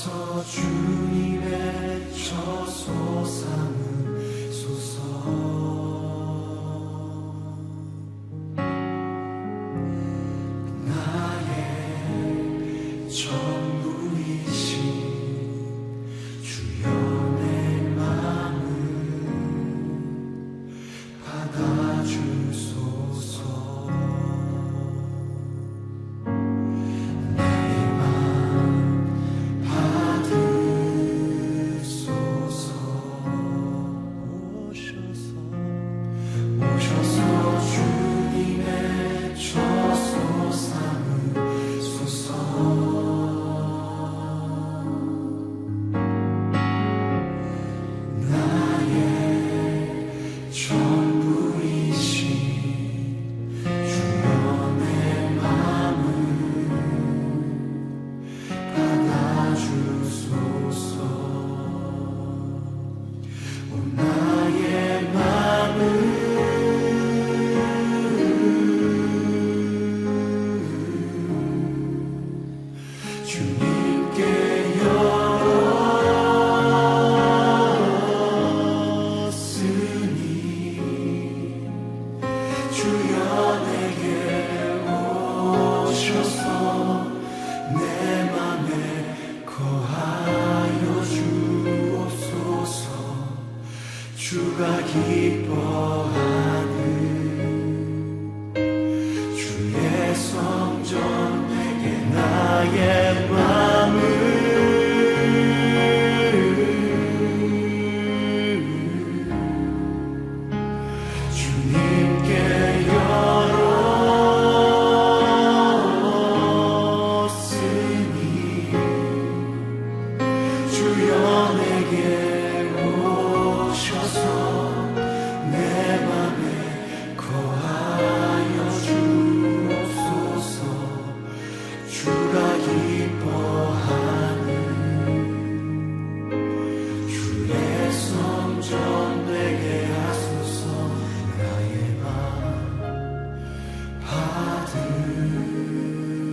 오셔서 주님의 저소 삼으소서. 나의 전부이신 주여 내 맘을 받아주소서. 오셔서 주님의 저소 삼으소서. 나의 전부이신 주여 내 맘을 받아주소서. 나의 맘을 주님께 열었으니 주여 내게 오셔서 내 맘에 거하여 주옵소서. 주가 기뻐하는 주의 성전 내게 나의 맘을 주님께 열었으니 주여 내게 오셔서 내 맘에 거하여 주옵소서. 주가 기뻐하는 주의 성전 내게 하소서. 나의 맘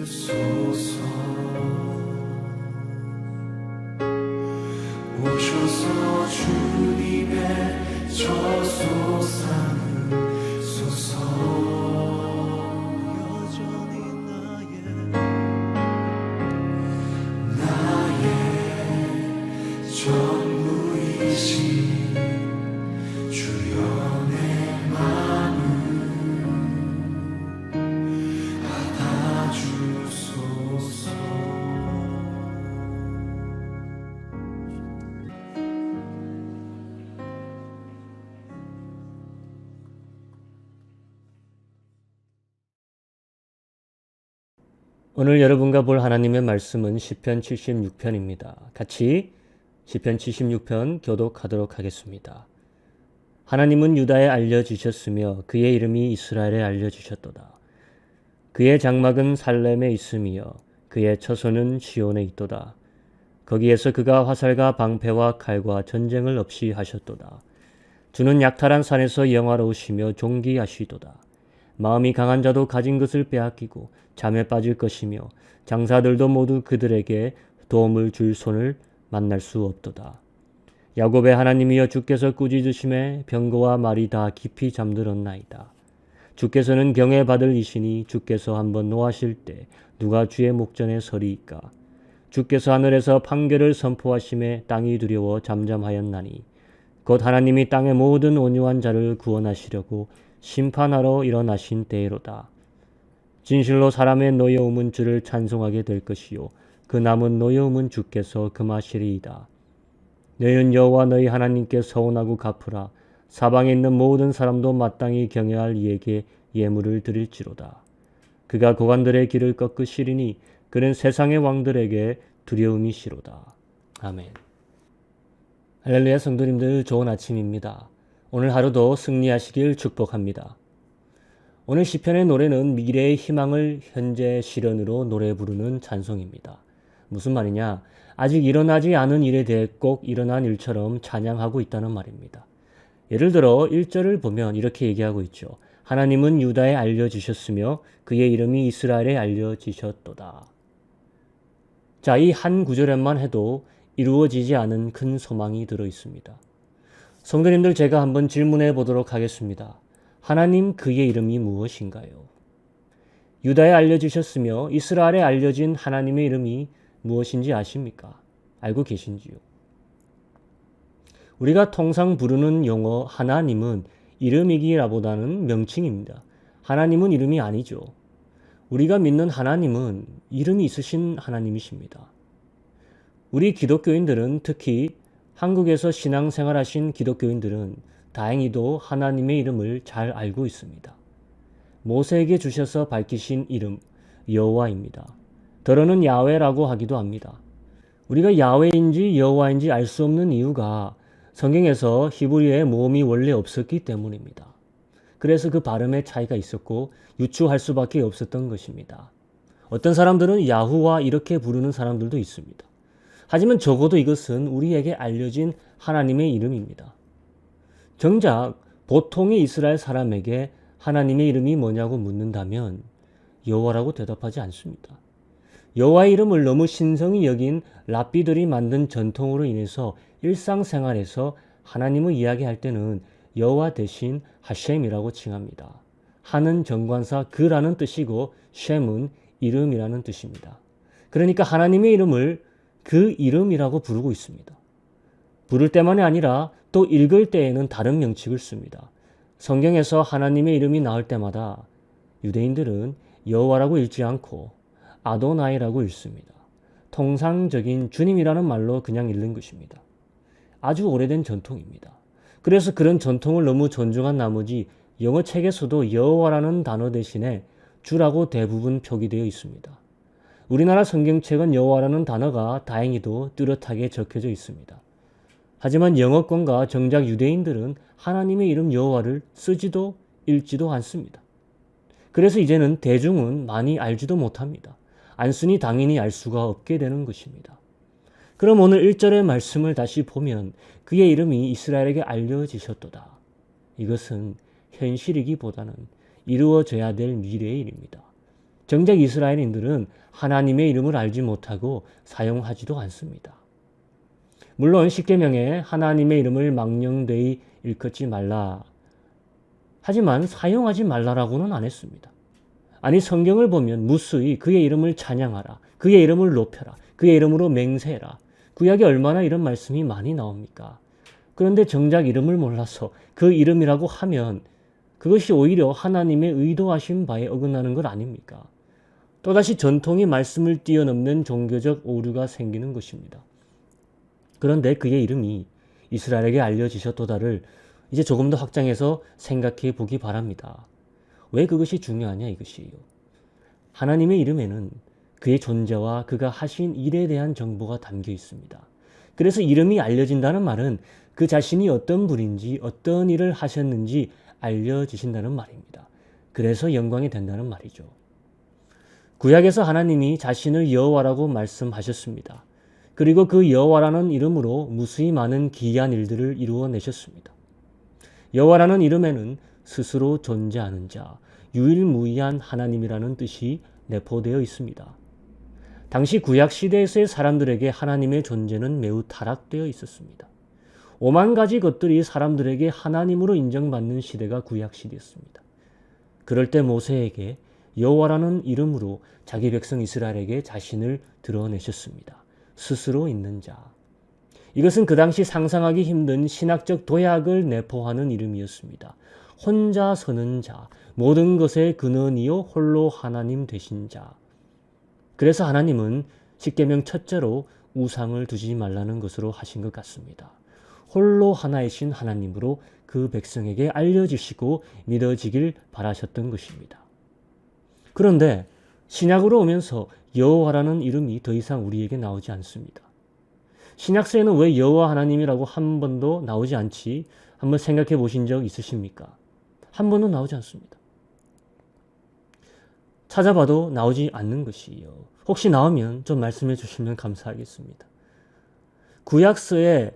받으소서. 오셔서 주님의 저소 삼으소서. 여전히 나의 전부이신 주여 내 맘을 받아주소서. 오늘 여러분과 볼 하나님의 말씀은 시편 76편입니다. 같이 시편 76편 교독하도록 하겠습니다. 하나님은 유다에 알려주셨으며 그의 이름이 이스라엘에 알려주셨도다. 그의 장막은 살렘에 있으며 그의 처소는 시온에 있도다. 거기에서 그가 화살과 방패와 칼과 전쟁을 없이 하셨도다. 주는 약탈한 산에서 영화로우시며 존귀하시도다. 마음이 강한 자도 가진 것을 빼앗기고 잠에 빠질 것이며 장사들도 모두 그들에게 도움을 줄 손을 만날 수 없도다. 야곱의 하나님이여 주께서 꾸짖으심에 병거와 말이 다 깊이 잠들었나이다. 주께서는 경외 받을 이시니 주께서 한번 노하실 때 누가 주의 목전에 서리이까. 주께서 하늘에서 판결을 선포하심에 땅이 두려워 잠잠하였나니 곧 하나님이 땅의 모든 온유한 자를 구원하시려고 심판하러 일어나신 때로다. 진실로 사람의 노여움은 주를 찬송하게 될 것이요 그 남은 노여움은 주께서 금하시리이다. 너희는 여호와 너희 하나님께 서원하고 갚으라. 사방에 있는 모든 사람도 마땅히 경외할 이에게 예물을 드릴지로다. 그가 고관들의 길을 꺾으시리니 그는 세상의 왕들에게 두려움이시로다. 아멘. 할렐루야. 성도님들 좋은 아침입니다. 오늘 하루도 승리하시길 축복합니다. 오늘 시편의 노래는 미래의 희망을 현재 실현으로 노래 부르는 찬송입니다. 무슨 말이냐? 아직 일어나지 않은 일에 대해 꼭 일어난 일처럼 찬양하고 있다는 말입니다. 예를 들어 1절을 보면 이렇게 얘기하고 있죠. 하나님은 유다에 알려주셨으며 그의 이름이 이스라엘에 알려지셨도다. 자, 이 한 구절에만 해도 이루어지지 않은 큰 소망이 들어 있습니다. 성도님들, 제가 한번 질문해 보도록 하겠습니다. 하나님, 그의 이름이 무엇인가요? 유다에 알려주셨으며 이스라엘에 알려진 하나님의 이름이 무엇인지 아십니까? 알고 계신지요? 우리가 통상 부르는 용어 하나님은 이름이기라보다는 명칭입니다. 하나님은 이름이 아니죠. 우리가 믿는 하나님은 이름이 있으신 하나님이십니다. 우리 기독교인들은, 특히 한국에서 신앙생활하신 기독교인들은 다행히도 하나님의 이름을 잘 알고 있습니다. 모세에게 주셔서 밝히신 이름 여호와입니다. 더러는 야훼라고 하기도 합니다. 우리가 야훼인지 여호와인지 알 수 없는 이유가 성경에서 히브리어의 모음이 원래 없었기 때문입니다. 그래서 그 발음의 차이가 있었고 유추할 수밖에 없었던 것입니다. 어떤 사람들은 야후와 이렇게 부르는 사람들도 있습니다. 하지만 적어도 이것은 우리에게 알려진 하나님의 이름입니다. 정작 보통의 이스라엘 사람에게 하나님의 이름이 뭐냐고 묻는다면 여호와라고 대답하지 않습니다. 여호와의 이름을 너무 신성히 여긴 랍비들이 만든 전통으로 인해서 일상생활에서 하나님을 이야기할 때는 여호와 대신 하셴이라고 칭합니다. 하는 정관사 그라는 뜻이고 셴은 이름이라는 뜻입니다. 그러니까 하나님의 이름을 그 이름이라고 부르고 있습니다. 부를 때만이 아니라 또 읽을 때에는 다른 명칭을 씁니다. 성경에서 하나님의 이름이 나올 때마다 유대인들은 여호와라고 읽지 않고 아도나이라고 읽습니다. 통상적인 주님이라는 말로 그냥 읽는 것입니다. 아주 오래된 전통입니다. 그래서 그런 전통을 너무 존중한 나머지 영어 책에서도 여호와라는 단어 대신에 주라고 대부분 표기되어 있습니다. 우리나라 성경책은 여호와라는 단어가 다행히도 뚜렷하게 적혀져 있습니다. 하지만 영어권과 정작 유대인들은 하나님의 이름 여호와를 쓰지도 읽지도 않습니다. 그래서 이제는 대중은 많이 알지도 못합니다. 안 쓰니 당연히 알 수가 없게 되는 것입니다. 그럼 오늘 1절의 말씀을 다시 보면 그의 이름이 이스라엘에게 알려지셨도다. 이것은 현실이기보다는 이루어져야 될 미래의 일입니다. 정작 이스라엘인들은 하나님의 이름을 알지 못하고 사용하지도 않습니다. 물론 십계명에 하나님의 이름을 망령되이 일컫지 말라. 하지만 사용하지 말라라고는 안 했습니다. 아니 성경을 보면 무수히 그의 이름을 찬양하라. 그의 이름을 높여라. 그의 이름으로 맹세해라. 구약에 얼마나 이런 말씀이 많이 나옵니까? 그런데 정작 이름을 몰라서 그 이름이라고 하면 그것이 오히려 하나님의 의도하신 바에 어긋나는 것 아닙니까? 또다시 전통의 말씀을 뛰어넘는 종교적 오류가 생기는 것입니다. 그런데 그의 이름이 이스라엘에게 알려지셨도다를 이제 조금 더 확장해서 생각해 보기 바랍니다. 왜 그것이 중요하냐 이것이에요. 하나님의 이름에는 그의 존재와 그가 하신 일에 대한 정보가 담겨 있습니다. 그래서 이름이 알려진다는 말은 그 자신이 어떤 분인지 어떤 일을 하셨는지 알려지신다는 말입니다. 그래서 영광이 된다는 말이죠. 구약에서 하나님이 자신을 여호와라고 말씀하셨습니다. 그리고 그 여호와라는 이름으로 무수히 많은 기이한 일들을 이루어내셨습니다. 여호와라는 이름에는 스스로 존재하는 자, 유일무이한 하나님이라는 뜻이 내포되어 있습니다. 당시 구약 시대에서의 사람들에게 하나님의 존재는 매우 타락되어 있었습니다. 오만 가지 것들이 사람들에게 하나님으로 인정받는 시대가 구약 시대였습니다. 그럴 때 모세에게 여호와라는 이름으로 자기 백성 이스라엘에게 자신을 드러내셨습니다. 스스로 있는 자. 이것은 그 당시 상상하기 힘든 신학적 도약을 내포하는 이름이었습니다. 혼자 서는 자, 모든 것의 근원이요 홀로 하나님 되신 자. 그래서 하나님은 십계명 첫째로 우상을 두지 말라는 것으로 하신 것 같습니다. 홀로 하나이신 하나님으로 그 백성에게 알려주시고 믿어지길 바라셨던 것입니다. 그런데 신약으로 오면서 여호와라는 이름이 더 이상 우리에게 나오지 않습니다. 신약서에는 왜 여호와 하나님이라고 한 번도 나오지 않지? 한번 생각해 보신 적 있으십니까? 한 번도 나오지 않습니다. 찾아봐도 나오지 않는 것이에요. 혹시 나오면 좀 말씀해 주시면 감사하겠습니다. 구약서에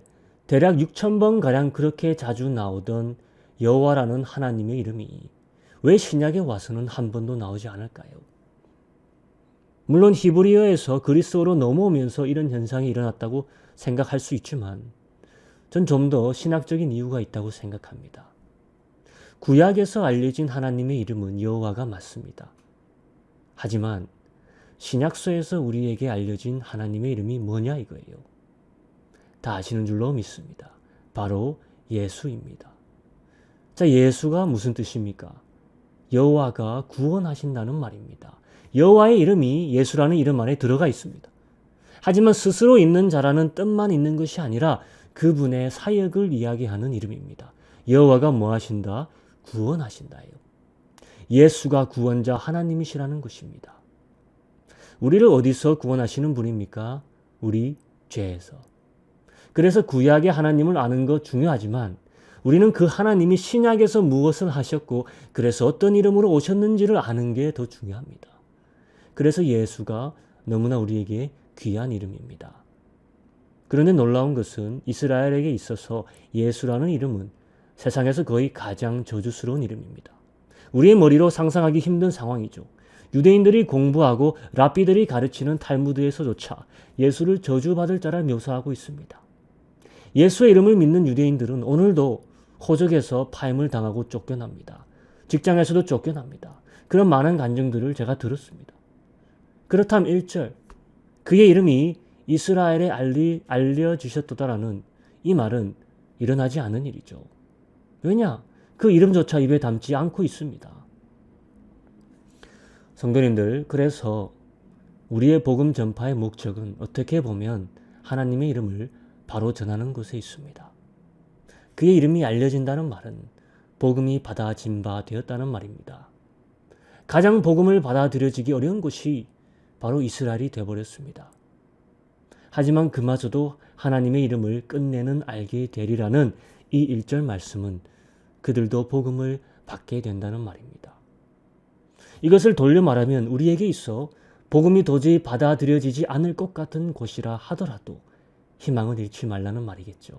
대략 6,000번가량 그렇게 자주 나오던 여호와라는 하나님의 이름이 왜 신약에 와서는 한 번도 나오지 않을까요? 6,000번 가량 그렇게 자주 나오던 여호와라는 하나님의 이름이 왜 신약에 와서는 한 번도 나오지 않을까요? 6,000번 가량 그렇게 자주 나오던 여호와라는 하나님의 이름이 왜 신약에 와서는 한 번도 나오지 않을까요? 물론 히브리어에서 그리스어로 넘어오면서 이런 현상이 일어났다고 생각할 수 있지만 전 좀 더 신학적인 이유가 있다고 생각합니다. 구약에서 알려진 하나님의 이름은 여호와가 맞습니다. 하지만 신약서에서 우리에게 알려진 하나님의 이름이 뭐냐 이거예요. 다 아시는 줄로 믿습니다. 바로 예수입니다. 자, 예수가 무슨 뜻입니까? 여호와가 구원하신다는 말입니다. 여호와의 이름이 예수라는 이름 안에 들어가 있습니다. 하지만 스스로 있는 자라는 뜻만 있는 것이 아니라 그분의 사역을 이야기하는 이름입니다. 여호와가 뭐 하신다? 구원하신다예요. 예수가 구원자 하나님이시라는 것입니다. 우리를 어디서 구원하시는 분입니까? 우리 죄에서. 그래서 구약의 하나님을 아는 것 중요하지만 우리는 그 하나님이 신약에서 무엇을 하셨고 그래서 어떤 이름으로 오셨는지를 아는 게 더 중요합니다. 그래서 예수가 너무나 우리에게 귀한 이름입니다. 그런데 놀라운 것은 이스라엘에게 있어서 예수라는 이름은 세상에서 거의 가장 저주스러운 이름입니다. 우리의 머리로 상상하기 힘든 상황이죠. 유대인들이 공부하고 랍비들이 가르치는 탈무드에서조차 예수를 저주받을 자라 묘사하고 있습니다. 예수의 이름을 믿는 유대인들은 오늘도 호적에서 파임을 당하고 쫓겨납니다. 직장에서도 쫓겨납니다. 그런 많은 간증들을 제가 들었습니다. 그렇다면 1절 그의 이름이 이스라엘에 알려지셨도다라는 이 말은 일어나지 않은 일이죠. 왜냐? 그 이름조차 입에 담지 않고 있습니다. 성도님들, 그래서 우리의 복음 전파의 목적은 어떻게 보면 하나님의 이름을 바로 전하는 것에 있습니다. 그의 이름이 알려진다는 말은 복음이 받아진 바 되었다는 말입니다. 가장 복음을 받아들여지기 어려운 곳이 바로 이스라엘이 되어버렸습니다. 하지만 그마저도 하나님의 이름을 끝내는 알게 되리라는 이 1절 말씀은 그들도 복음을 받게 된다는 말입니다. 이것을 돌려 말하면 우리에게 있어 복음이 도저히 받아들여지지 않을 것 같은 곳이라 하더라도 희망을 잃지 말라는 말이겠죠.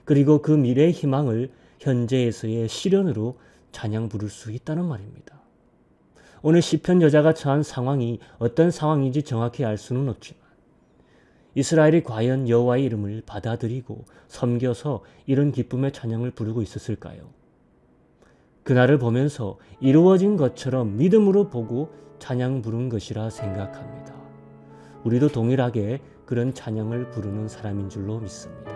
그리고 그 미래의 희망을 현재에서의 시련으로 찬양 부를 수 있다는 말입니다. 오늘 시편 저자가 처한 상황이 어떤 상황인지 정확히 알 수는 없지만 이스라엘이 과연 여호와의 이름을 받아들이고 섬겨서 이런 기쁨의 찬양을 부르고 있었을까요? 그날을 보면서 이루어진 것처럼 믿음으로 보고 찬양 부른 것이라 생각합니다. 우리도 동일하게 그런 찬양을 부르는 사람인 줄로 믿습니다.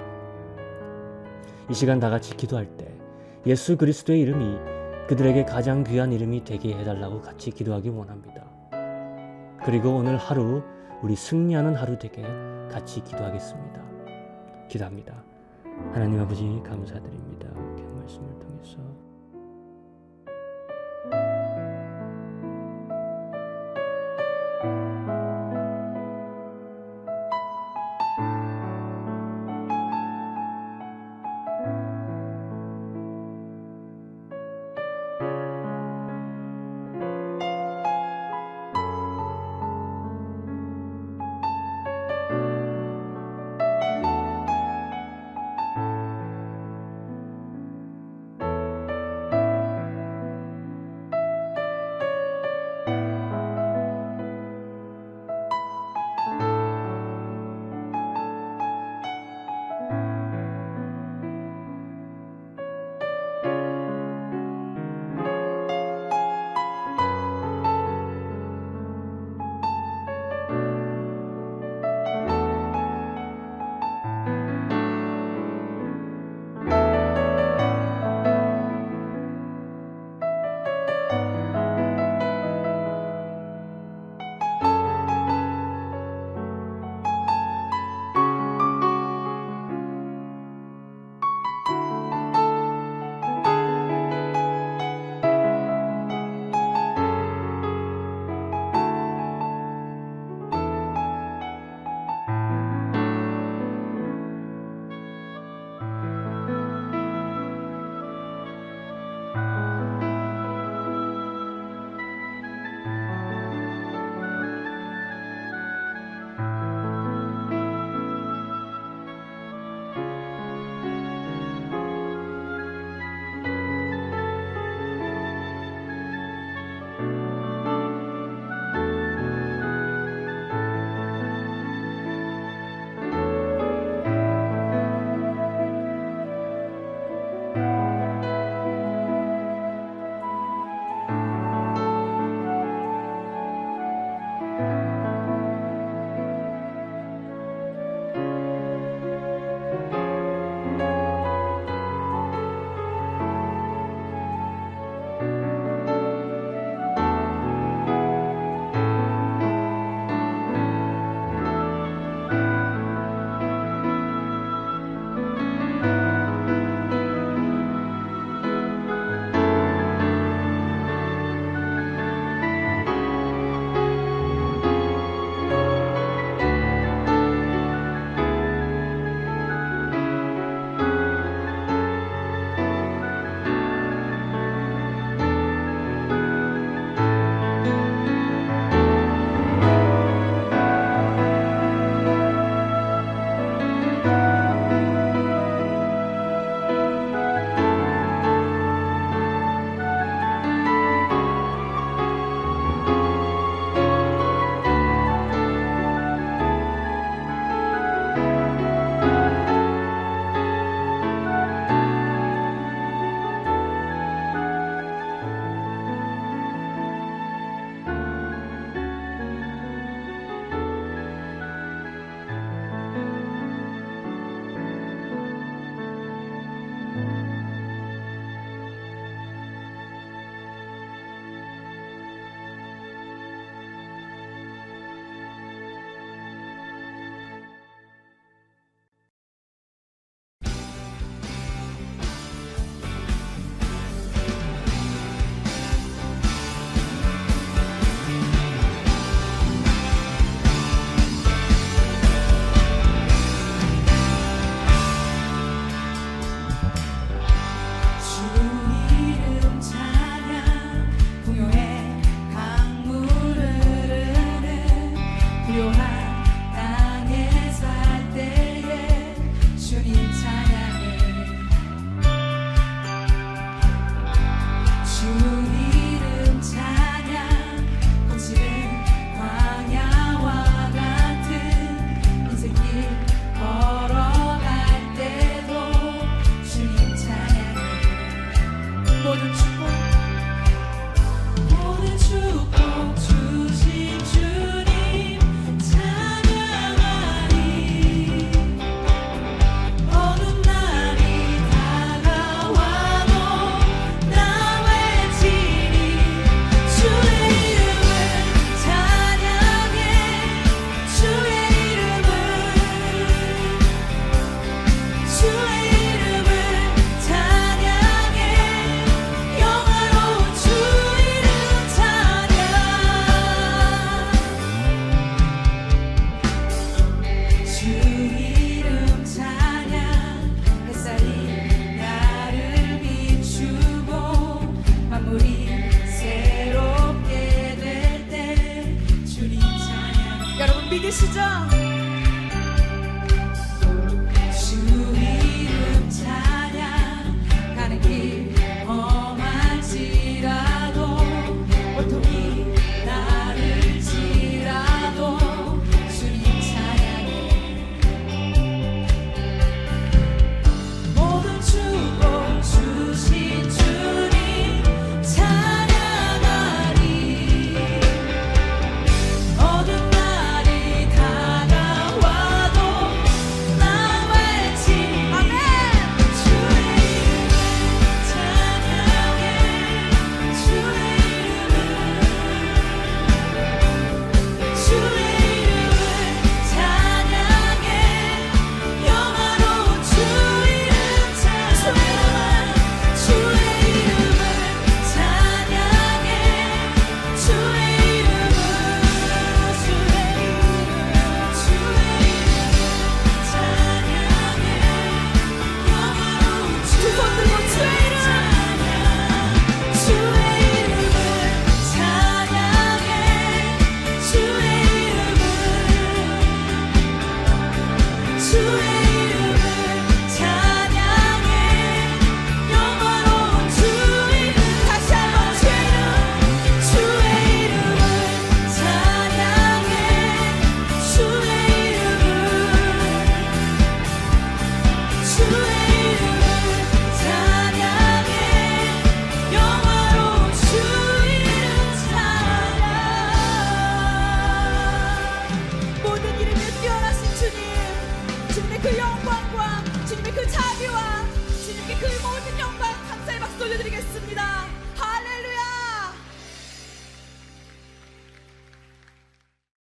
이 시간 다 같이 기도할 때 예수 그리스도의 이름이 그들에게 가장 귀한 이름이 되게 해달라고 같이 기도하기 원합니다. 그리고 오늘 하루 우리 승리하는 하루 되게 같이 기도하겠습니다. 기도합니다. 하나님 아버지 감사드립니다. 그 말씀을 통해서 시작